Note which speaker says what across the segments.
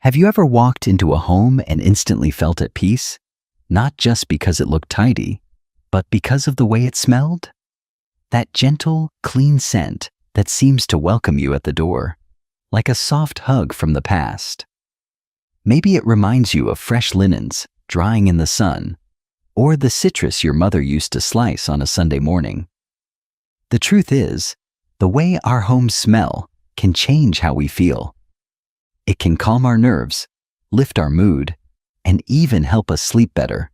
Speaker 1: Have you ever walked into a home and instantly felt at peace? Not just because it looked tidy, but because of the way it smelled? That gentle, clean scent that seems to welcome you at the door, like a soft hug from the past. Maybe it reminds you of fresh linens drying in the sun, or the citrus your mother used to slice on a Sunday morning. The truth is, the way our homes smell can change how we feel. It can calm our nerves, lift our mood, and even help us sleep better.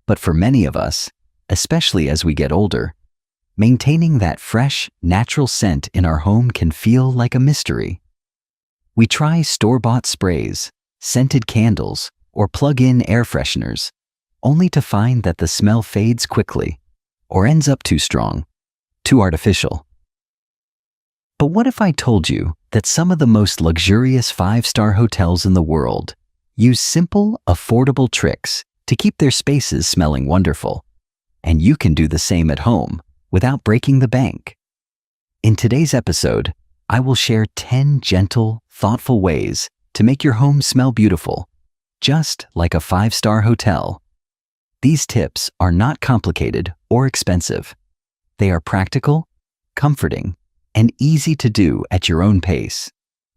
Speaker 1: But for many of us, especially as we get older, maintaining that fresh, natural scent in our home can feel like a mystery. We try store-bought sprays, scented candles, or plug-in air fresheners, only to find that the smell fades quickly or ends up too strong, too artificial. But what if I told you that some of the most luxurious 5-star hotels in the world use simple, affordable tricks to keep their spaces smelling wonderful, and you can do the same at home without breaking the bank? In today's episode, I will share 10 gentle, thoughtful ways to make your home smell beautiful, just like a 5-star hotel. These tips are not complicated or expensive. They are practical, comforting, and easy to do at your own pace.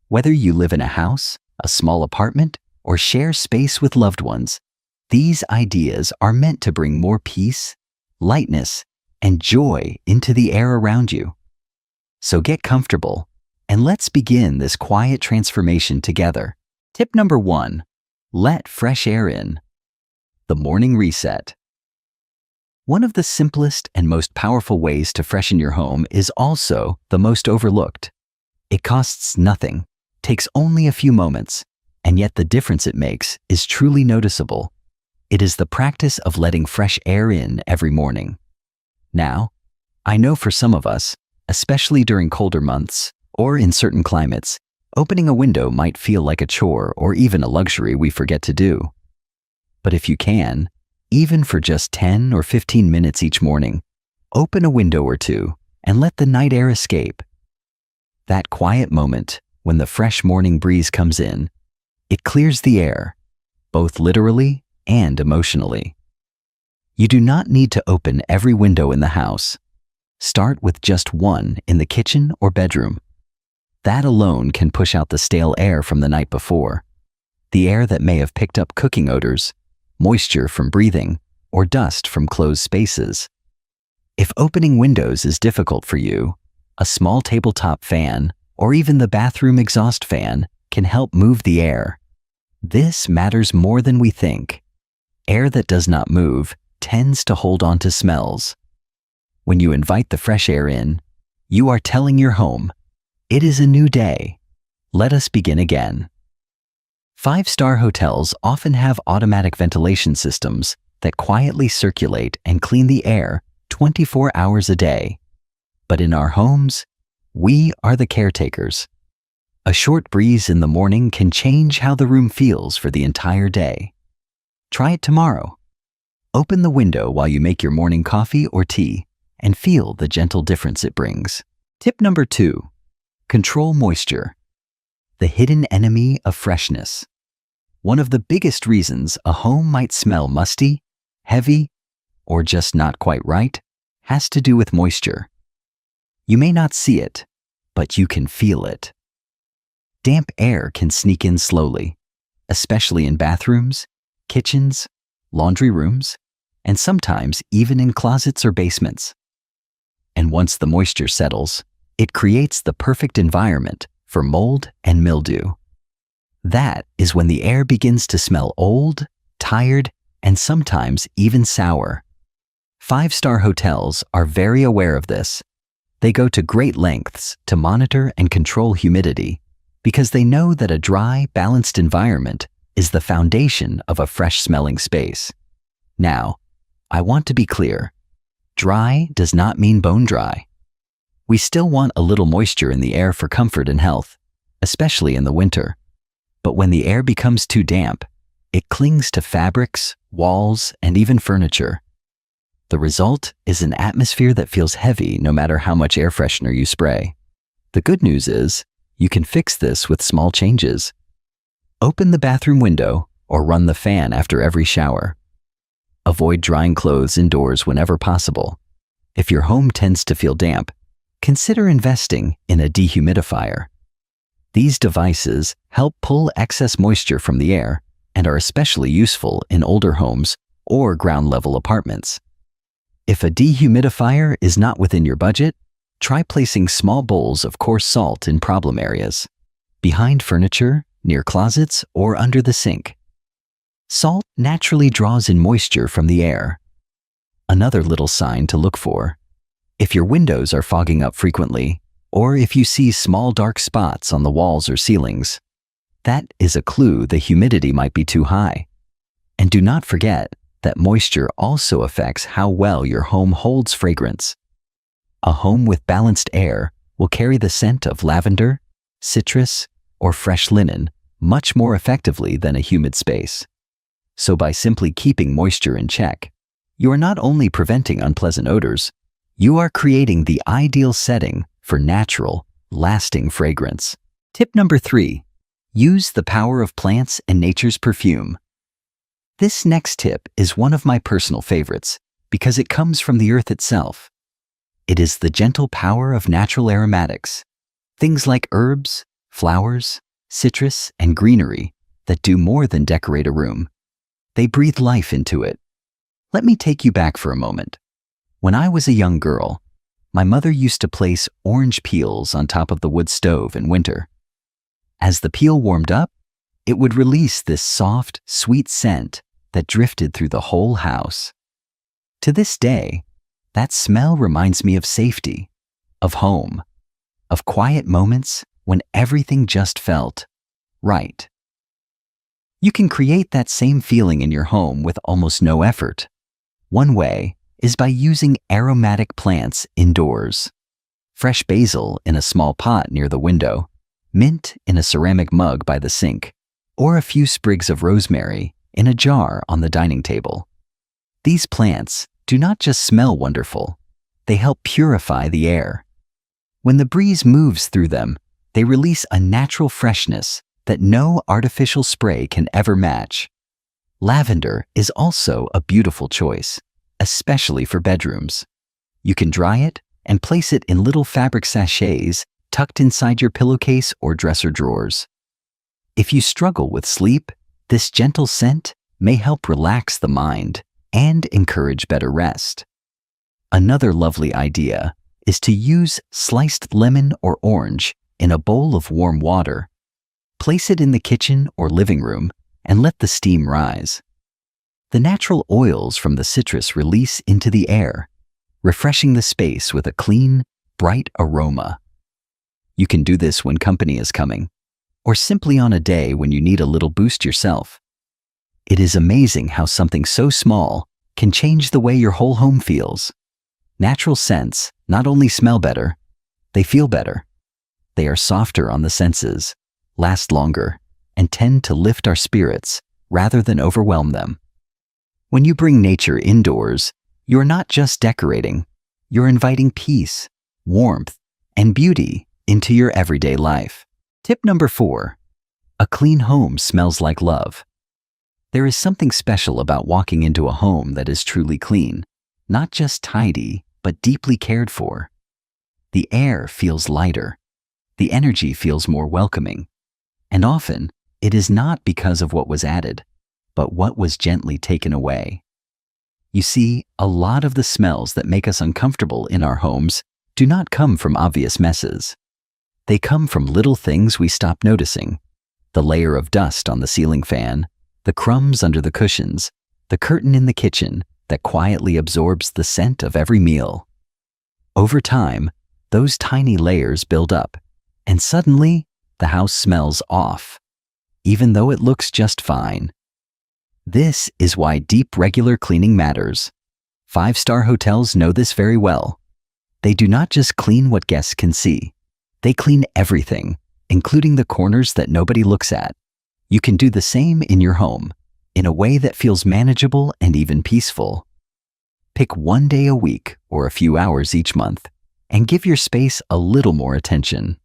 Speaker 1: Whether you live in a house, a small apartment, or share space with loved ones, these ideas are meant to bring more peace, lightness, and joy into the air around you. So get comfortable, and let's begin this quiet transformation together. Tip number 1, let fresh air in. The morning reset. One of the simplest and most powerful ways to freshen your home is also the most overlooked. It costs nothing, takes only a few moments, and yet the difference it makes is truly noticeable. It is the practice of letting fresh air in every morning. Now, I know for some of us, especially during colder months or in certain climates, opening a window might feel like a chore or even a luxury we forget to do. But if you can, even for just 10 or 15 minutes each morning, open a window or two and let the night air escape. That quiet moment when the fresh morning breeze comes in, it clears the air, both literally and emotionally. You do not need to open every window in the house. Start with just one in the kitchen or bedroom. That alone can push out the stale air from the night before, the air that may have picked up cooking odors, moisture from breathing, or dust from closed spaces. If opening windows is difficult for you, a small tabletop fan or even the bathroom exhaust fan can help move the air. This matters more than we think. Air that does not move tends to hold on to smells. When you invite the fresh air in, you are telling your home, "It is a new day. Let us begin again." 5-star hotels often have automatic ventilation systems that quietly circulate and clean the air 24 hours a day. But in our homes, we are the caretakers. A short breeze in the morning can change how the room feels for the entire day. Try it tomorrow. Open the window while you make your morning coffee or tea and feel the gentle difference it brings. Tip number 2, control moisture, the hidden enemy of freshness. One of the biggest reasons a home might smell musty, heavy, or just not quite right has to do with moisture. You may not see it, but you can feel it. Damp air can sneak in slowly, especially in bathrooms, kitchens, laundry rooms, and sometimes even in closets or basements. And once the moisture settles, it creates the perfect environment for mold and mildew. That is when the air begins to smell old, tired, and sometimes even sour. 5-star hotels are very aware of this. They go to great lengths to monitor and control humidity because they know that a dry, balanced environment is the foundation of a fresh-smelling space. Now, I want to be clear. Dry does not mean bone dry. We still want a little moisture in the air for comfort and health, especially in the winter. But when the air becomes too damp, it clings to fabrics, walls, and even furniture. The result is an atmosphere that feels heavy no matter how much air freshener you spray. The good news is, you can fix this with small changes. Open the bathroom window or run the fan after every shower. Avoid drying clothes indoors whenever possible. If your home tends to feel damp, consider investing in a dehumidifier. These devices help pull excess moisture from the air and are especially useful in older homes or ground-level apartments. If a dehumidifier is not within your budget, try placing small bowls of coarse salt in problem areas, behind furniture, near closets, or under the sink. Salt naturally draws in moisture from the air. Another little sign to look for: if your windows are fogging up frequently, or if you see small dark spots on the walls or ceilings, that is a clue the humidity might be too high. And do not forget that moisture also affects how well your home holds fragrance. A home with balanced air will carry the scent of lavender, citrus, or fresh linen much more effectively than a humid space. So by simply keeping moisture in check, you are not only preventing unpleasant odors, you are creating the ideal setting for natural, lasting fragrance. Tip number 3. Use the power of plants and nature's perfume. This next tip is one of my personal favorites because it comes from the earth itself. It is the gentle power of natural aromatics, things like herbs, flowers, citrus, and greenery that do more than decorate a room. They breathe life into it. Let me take you back for a moment. When I was a young girl, my mother used to place orange peels on top of the wood stove in winter. As the peel warmed up, it would release this soft, sweet scent that drifted through the whole house. To this day, that smell reminds me of safety, of home, of quiet moments when everything just felt right. You can create that same feeling in your home with almost no effort. One way is by using aromatic plants indoors. Fresh basil in a small pot near the window, mint in a ceramic mug by the sink, or a few sprigs of rosemary in a jar on the dining table. These plants do not just smell wonderful, they help purify the air. When the breeze moves through them, they release a natural freshness that no artificial spray can ever match. Lavender is also a beautiful choice, especially for bedrooms. You can dry it and place it in little fabric sachets tucked inside your pillowcase or dresser drawers. If you struggle with sleep, this gentle scent may help relax the mind and encourage better rest. Another lovely idea is to use sliced lemon or orange in a bowl of warm water. Place it in the kitchen or living room and let the steam rise. The natural oils from the citrus release into the air, refreshing the space with a clean, bright aroma. You can do this when company is coming, or simply on a day when you need a little boost yourself. It is amazing how something so small can change the way your whole home feels. Natural scents not only smell better, they feel better. They are softer on the senses, last longer, and tend to lift our spirits rather than overwhelm them. When you bring nature indoors, you're not just decorating, you're inviting peace, warmth, and beauty into your everyday life. Tip number 4. A clean home smells like love. There is something special about walking into a home that is truly clean, not just tidy, but deeply cared for. The air feels lighter. The energy feels more welcoming. And often, it is not because of what was added, but what was gently taken away. You see, a lot of the smells that make us uncomfortable in our homes do not come from obvious messes. They come from little things we stop noticing: the layer of dust on the ceiling fan, the crumbs under the cushions, the curtain in the kitchen that quietly absorbs the scent of every meal. Over time, those tiny layers build up, and suddenly, the house smells off, even though it looks just fine. This is why deep, regular cleaning matters. 5-star hotels know this very well. They do not just clean what guests can see. They clean everything, including the corners that nobody looks at. You can do the same in your home, in a way that feels manageable and even peaceful. Pick one day a week or a few hours each month, and give your space a little more attention.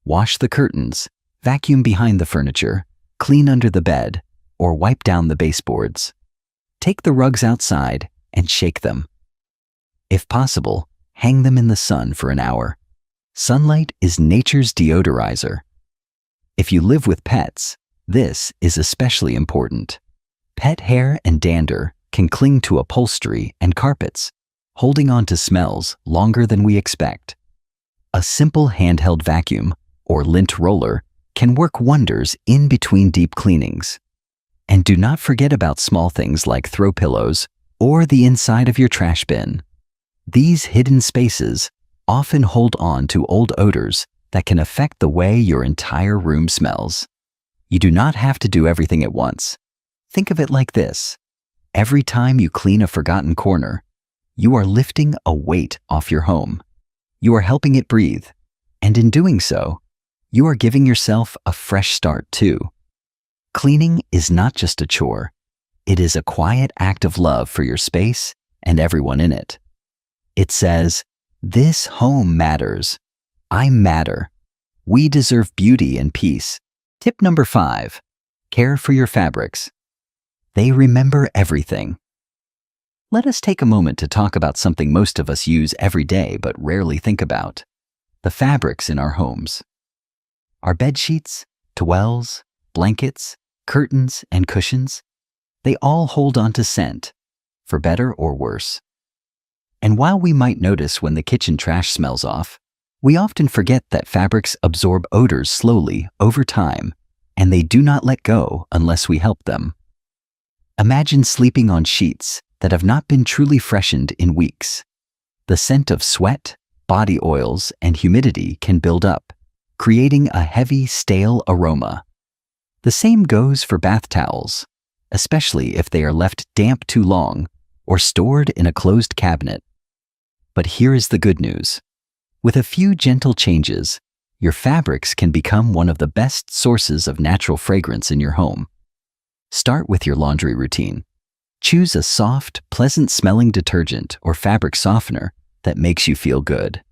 Speaker 1: Wash the curtains, vacuum behind the furniture, clean under the bed, or wipe down the baseboards. Take the rugs outside and shake them. If possible, hang them in the sun for an hour. Sunlight is nature's deodorizer. If you live with pets, this is especially important. Pet hair and dander can cling to upholstery and carpets, holding on to smells longer than we expect. A simple handheld vacuum or lint roller can work wonders in between deep cleanings. And do not forget about small things like throw pillows or the inside of your trash bin. These hidden spaces often hold on to old odors that can affect the way your entire room smells. You do not have to do everything at once. Think of it like this. Every time you clean a forgotten corner, you are lifting a weight off your home. You are helping it breathe. And in doing so, you are giving yourself a fresh start too. Cleaning is not just a chore. It is a quiet act of love for your space and everyone in it. It says, "This home matters. I matter. We deserve beauty and peace." Tip number 5, care for your fabrics. They remember everything. Let us take a moment to talk about something most of us use every day but rarely think about: the fabrics in our homes. Our bed sheets, towels, blankets, curtains, and cushions, they all hold on to scent, for better or worse. And while we might notice when the kitchen trash smells off, we often forget that fabrics absorb odors slowly over time, and they do not let go unless we help them. Imagine sleeping on sheets that have not been truly freshened in weeks. The scent of sweat, body oils, and humidity can build up, creating a heavy, stale aroma. The same goes for bath towels, especially if they are left damp too long or stored in a closed cabinet. But here is the good news. With a few gentle changes, your fabrics can become one of the best sources of natural fragrance in your home. Start with your laundry routine. Choose a soft, pleasant-smelling detergent or fabric softener that makes you feel good.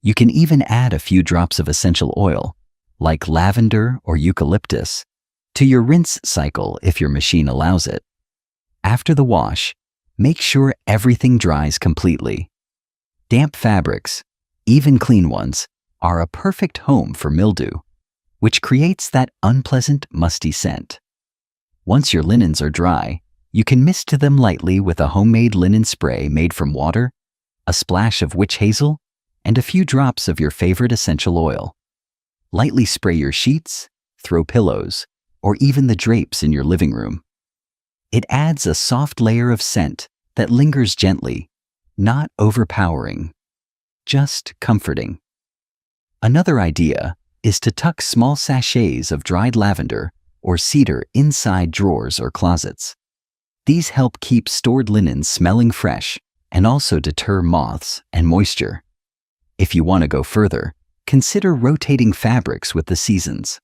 Speaker 1: You can even add a few drops of essential oil, like lavender or eucalyptus, to your rinse cycle if your machine allows it. After the wash, make sure everything dries completely. Damp fabrics, even clean ones, are a perfect home for mildew, which creates that unpleasant, musty scent. Once your linens are dry, you can mist them lightly with a homemade linen spray made from water, a splash of witch hazel, and a few drops of your favorite essential oil. Lightly spray your sheets, throw pillows, or even the drapes in your living room. It adds a soft layer of scent that lingers gently, not overpowering, just comforting. Another idea is to tuck small sachets of dried lavender or cedar inside drawers or closets. These help keep stored linens smelling fresh and also deter moths and moisture. If you want to go further, consider rotating fabrics with the seasons.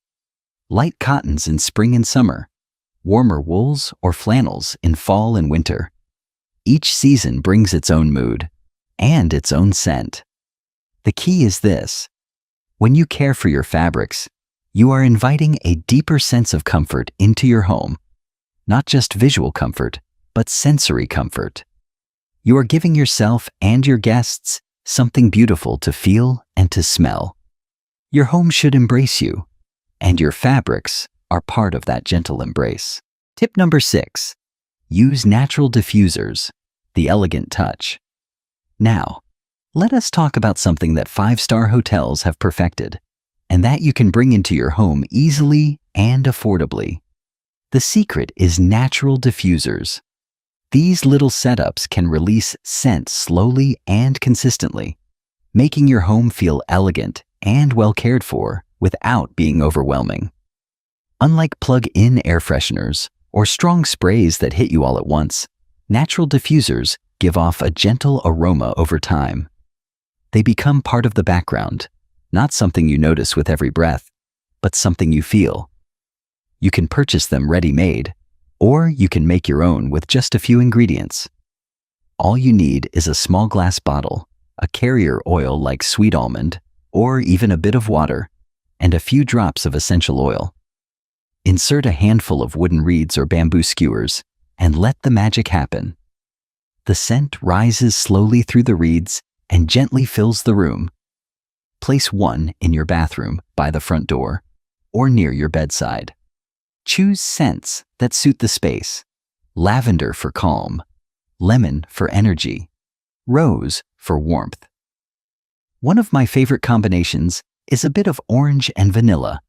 Speaker 1: Light cottons in spring and summer, warmer wools or flannels in fall and winter. Each season brings its own mood and its own scent. The key is this: when you care for your fabrics, you are inviting a deeper sense of comfort into your home. Not just visual comfort, but sensory comfort. You are giving yourself and your guests something beautiful to feel and to smell. Your home should embrace you, and your fabrics are part of that gentle embrace. Tip number 6, use natural diffusers, the elegant touch. Now, let us talk about something that 5-star hotels have perfected, and that you can bring into your home easily and affordably. The secret is natural diffusers. These little setups can release scent slowly and consistently, making your home feel elegant and well cared for without being overwhelming. Unlike plug-in air fresheners or strong sprays that hit you all at once, natural diffusers give off a gentle aroma over time. They become part of the background, not something you notice with every breath, but something you feel. You can purchase them ready-made, or you can make your own with just a few ingredients. All you need is a small glass bottle, a carrier oil like sweet almond, or even a bit of water, and a few drops of essential oil. Insert a handful of wooden reeds or bamboo skewers and let the magic happen. The scent rises slowly through the reeds and gently fills the room. Place one in your bathroom by the front door or near your bedside. Choose scents that suit the space. Lavender for calm, lemon for energy, rose for warmth. One of my favorite combinations is a bit of orange and vanilla.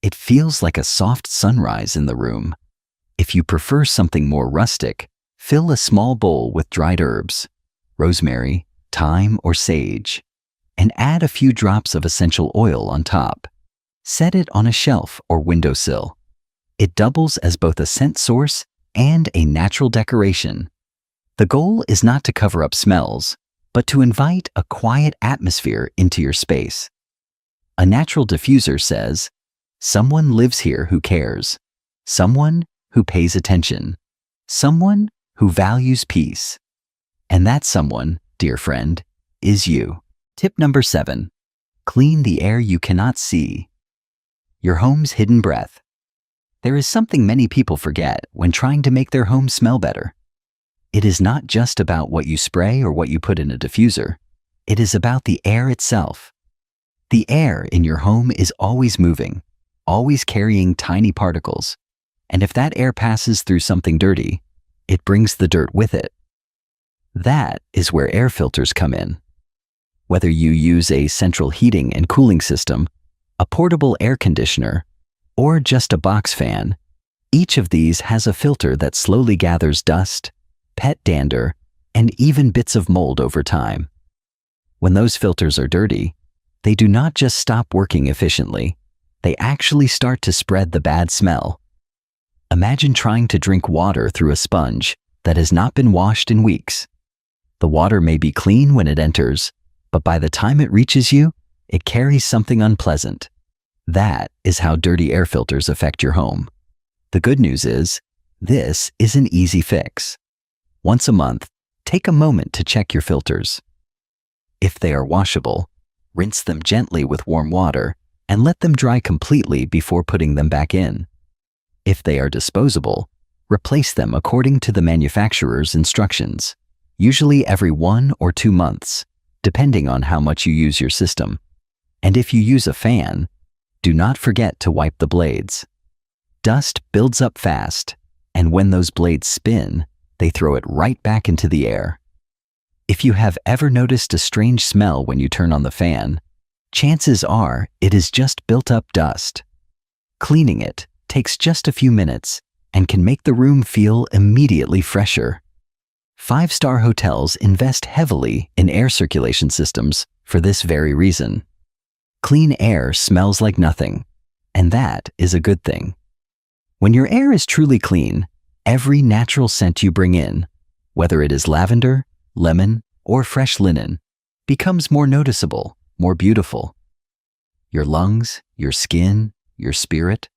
Speaker 1: It feels like a soft sunrise in the room. If you prefer something more rustic, fill a small bowl with dried herbs, rosemary, thyme, or sage, and add a few drops of essential oil on top. Set it on a shelf or windowsill. It doubles as both a scent source and a natural decoration. The goal is not to cover up smells, but to invite a quiet atmosphere into your space. A natural diffuser says, "Someone lives here who cares. Someone who pays attention. Someone who values peace." And that someone, dear friend, is you. Tip number 7. Clean the air you cannot see. Your home's hidden breath. There is something many people forget when trying to make their home smell better. It is not just about what you spray or what you put in a diffuser. It is about the air itself. The air in your home is always moving, always carrying tiny particles. And if that air passes through something dirty, it brings the dirt with it. That is where air filters come in. Whether you use a central heating and cooling system, a portable air conditioner, or just a box fan, each of these has a filter that slowly gathers dust, pet dander, and even bits of mold over time. When those filters are dirty, they do not just stop working efficiently, they actually start to spread the bad smell. Imagine trying to drink water through a sponge that has not been washed in weeks. The water may be clean when it enters, but by the time it reaches you, it carries something unpleasant. That is how dirty air filters affect your home. The good news is, this is an easy fix. Once a month, take a moment to check your filters. If they are washable, rinse them gently with warm water and let them dry completely before putting them back in. If they are disposable, replace them according to the manufacturer's instructions, usually every 1 or 2 months, depending on how much you use your system. And if you use a fan, do not forget to wipe the blades. Dust builds up fast, and when those blades spin, they throw it right back into the air. If you have ever noticed a strange smell when you turn on the fan, chances are it is just built up dust. Cleaning it takes just a few minutes and can make the room feel immediately fresher. 5-star hotels invest heavily in air circulation systems for this very reason. Clean air smells like nothing, and that is a good thing. When your air is truly clean, every natural scent you bring in, whether it is lavender, lemon, or fresh linen, becomes more noticeable, more beautiful. Your lungs, your skin, your spirit,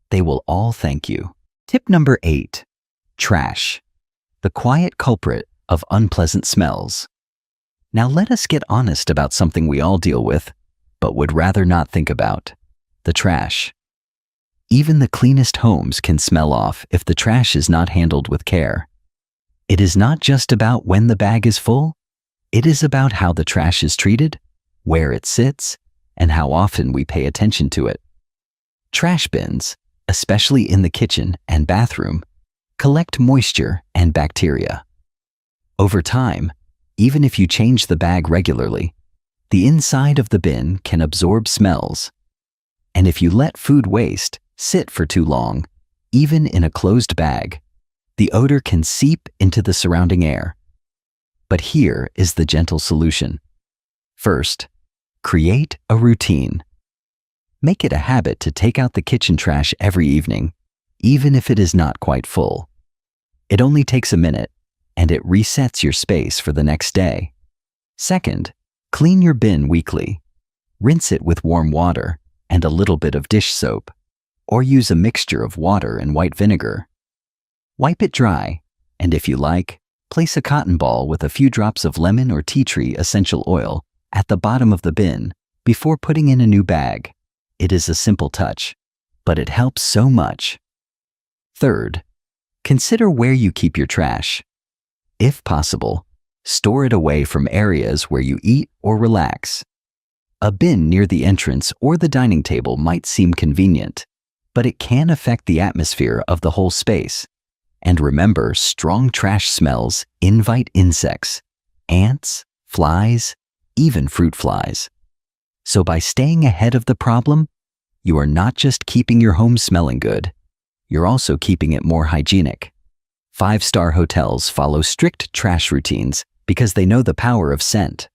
Speaker 1: they will all thank you. Tip number 8. Trash. The quiet culprit of unpleasant smells. Now let us get honest about something we all deal with, but would rather not think about: the trash. Even the cleanest homes can smell off if the trash is not handled with care. It is not just about when the bag is full, it is about how the trash is treated, where it sits, and how often we pay attention to it. Trash bins, especially in the kitchen and bathroom, collect moisture and bacteria. Over time, even if you change the bag regularly, the inside of the bin can absorb smells. And if you let food waste sit for too long, even in a closed bag, the odor can seep into the surrounding air. But here is the gentle solution. First, create a routine. Make it a habit to take out the kitchen trash every evening, even if it is not quite full. It only takes a minute, and it resets your space for the next day. Second, clean your bin weekly. Rinse it with warm water and a little bit of dish soap, or use a mixture of water and white vinegar. Wipe it dry, and if you like, place a cotton ball with a few drops of lemon or tea tree essential oil at the bottom of the bin before putting in a new bag. It is a simple touch, but it helps so much. Third, consider where you keep your trash. If possible, store it away from areas where you eat or relax. A bin near the entrance or the dining table might seem convenient, but it can affect the atmosphere of the whole space. And remember, strong trash smells invite insects, ants, flies, even fruit flies. So by staying ahead of the problem, you are not just keeping your home smelling good, you're also keeping it more hygienic. 5-star hotels follow strict trash routines because they know the power of scent.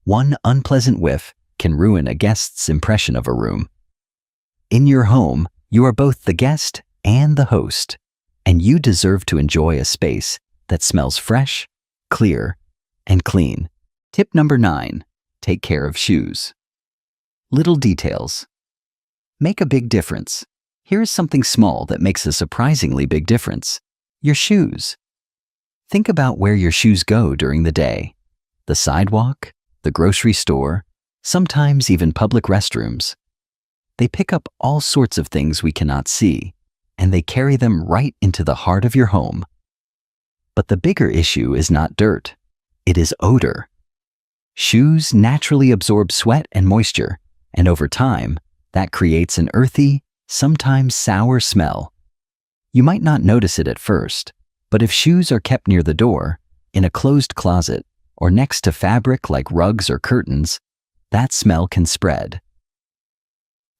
Speaker 1: One unpleasant whiff can ruin a guest's impression of a room. In your home, you are both the guest and the host, and you deserve to enjoy a space that smells fresh, clear, and clean. Tip number 9, take care of shoes. Little details make a big difference. Here is something small that makes a surprisingly big difference. Your shoes. Think about where your shoes go during the day. The sidewalk, the grocery store, sometimes even public restrooms. They pick up all sorts of things we cannot see, and they carry them right into the heart of your home. But the bigger issue is not dirt. It is odor. Shoes naturally absorb sweat and moisture, and over time, that creates an earthy, sometimes sour smell. You might not notice it at first, but if shoes are kept near the door, in a closed closet, or next to fabric like rugs or curtains, that smell can spread.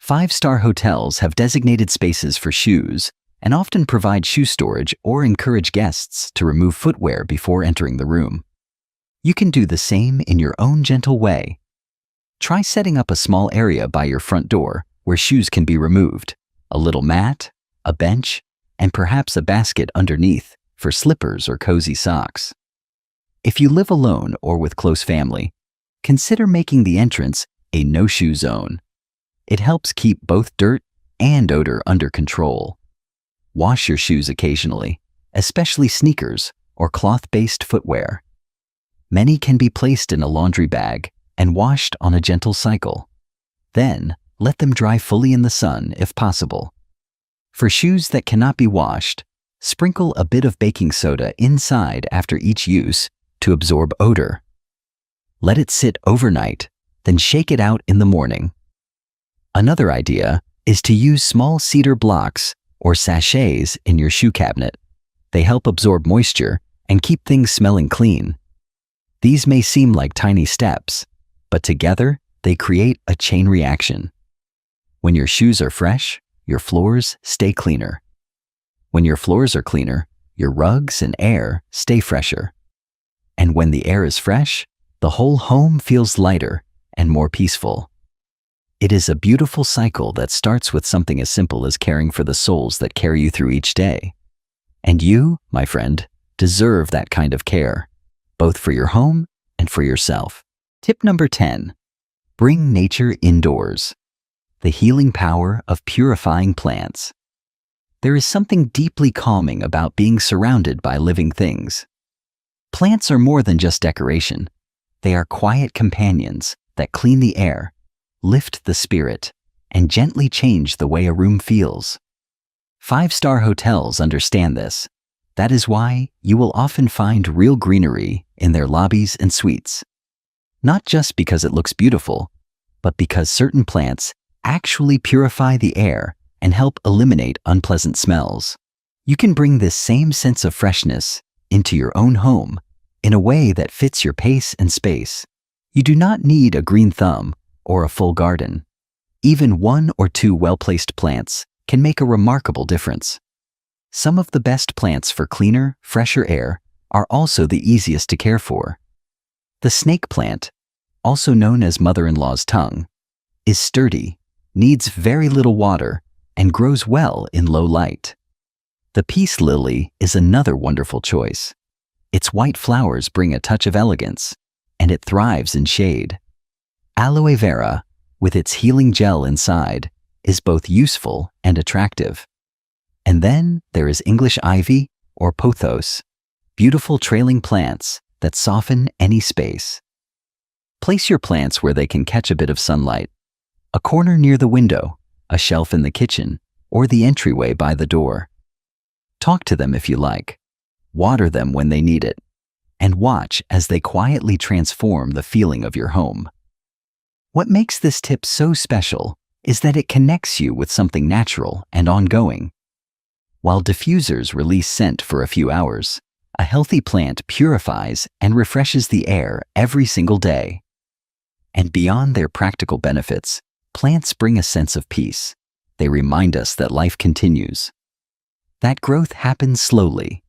Speaker 1: 5-star hotels have designated spaces for shoes and often provide shoe storage or encourage guests to remove footwear before entering the room. You can do the same in your own gentle way. Try setting up a small area by your front door where shoes can be removed, a little mat, a bench, and perhaps a basket underneath for slippers or cozy socks. If you live alone or with close family, consider making the entrance a no-shoe zone. It helps keep both dirt and odor under control. Wash your shoes occasionally, especially sneakers or cloth-based footwear. Many can be placed in a laundry bag and washed on a gentle cycle. Then, let them dry fully in the sun if possible. For shoes that cannot be washed, sprinkle a bit of baking soda inside after each use to absorb odor. Let it sit overnight, then shake it out in the morning. Another idea is to use small cedar blocks or sachets in your shoe cabinet. They help absorb moisture and keep things smelling clean. These may seem like tiny steps, but together they create a chain reaction. When your shoes are fresh, your floors stay cleaner. When your floors are cleaner, your rugs and air stay fresher. And when the air is fresh, the whole home feels lighter and more peaceful. It is a beautiful cycle that starts with something as simple as caring for the souls that carry you through each day. And you, my friend, deserve that kind of care, both for your home and for yourself. Tip number 10, bring nature indoors. The healing power of purifying plants. There is something deeply calming about being surrounded by living things. Plants are more than just decoration. They are quiet companions that clean the air, lift the spirit, and gently change the way a room feels. 5-star hotels understand this. That is why you will often find real greenery in their lobbies and suites. Not just because it looks beautiful, but because certain plants actually purify the air and help eliminate unpleasant smells. You can bring this same sense of freshness into your own home in a way that fits your pace and space. You do not need a green thumb or a full garden. Even 1 or 2 well-placed plants can make a remarkable difference. Some of the best plants for cleaner, fresher air are also the easiest to care for. The snake plant, also known as mother-in-law's tongue, is sturdy, needs very little water, and grows well in low light. The peace lily is another wonderful choice. Its white flowers bring a touch of elegance, and it thrives in shade. Aloe vera, with its healing gel inside, is both useful and attractive. And then there is English ivy or pothos, beautiful trailing plants that soften any space. Place your plants where they can catch a bit of sunlight. A corner near the window, a shelf in the kitchen, or the entryway by the door. Talk to them if you like. Water them when they need it. And watch as they quietly transform the feeling of your home. What makes this tip so special is that it connects you with something natural and ongoing. While diffusers release scent for a few hours, a healthy plant purifies and refreshes the air every single day. And beyond their practical benefits, plants bring a sense of peace. They remind us that life continues. That growth happens slowly.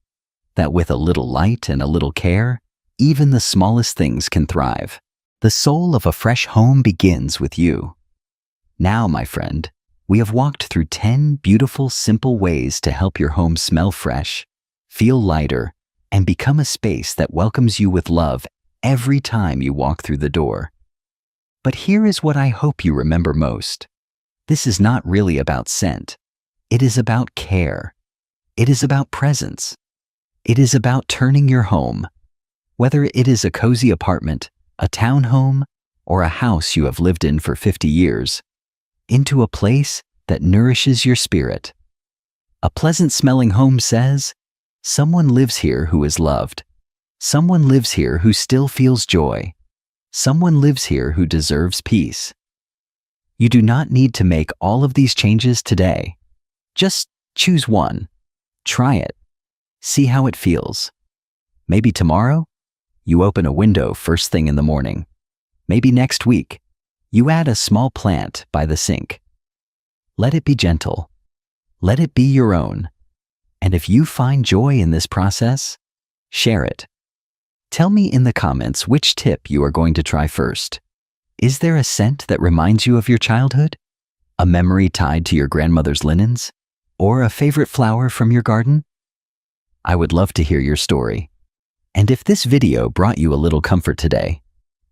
Speaker 1: That with a little light and a little care, even the smallest things can thrive. The soul of a fresh home begins with you. Now, my friend, we have walked through 10 beautiful, simple ways to help your home smell fresh, feel lighter, and become a space that welcomes you with love every time you walk through the door. But here is what I hope you remember most. This is not really about scent. It is about care. It is about presence. It is about turning your home, whether it is a cozy apartment, a townhome, or a house you have lived in for 50 years, into a place that nourishes your spirit. A pleasant-smelling home says, someone lives here who is loved. Someone lives here who still feels joy. Someone lives here who deserves peace. You do not need to make all of these changes today. Just choose one. Try it. See how it feels. Maybe tomorrow, you open a window first thing in the morning. Maybe next week, you add a small plant by the sink. Let it be gentle. Let it be your own. And if you find joy in this process, share it. Tell me in the comments which tip you are going to try first. Is there a scent that reminds you of your childhood? A memory tied to your grandmother's linens? Or a favorite flower from your garden? I would love to hear your story. And if this video brought you a little comfort today,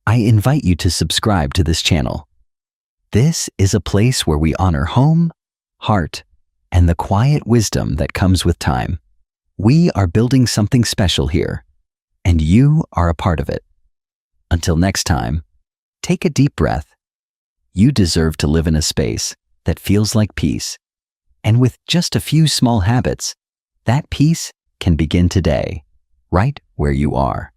Speaker 1: I invite you to subscribe to this channel. This is a place where we honor home, heart, and the quiet wisdom that comes with time. We are building something special here, and you are a part of it. Until next time, take a deep breath. You deserve to live in a space that feels like peace. And with just a few small habits, that peace can begin today, right where you are.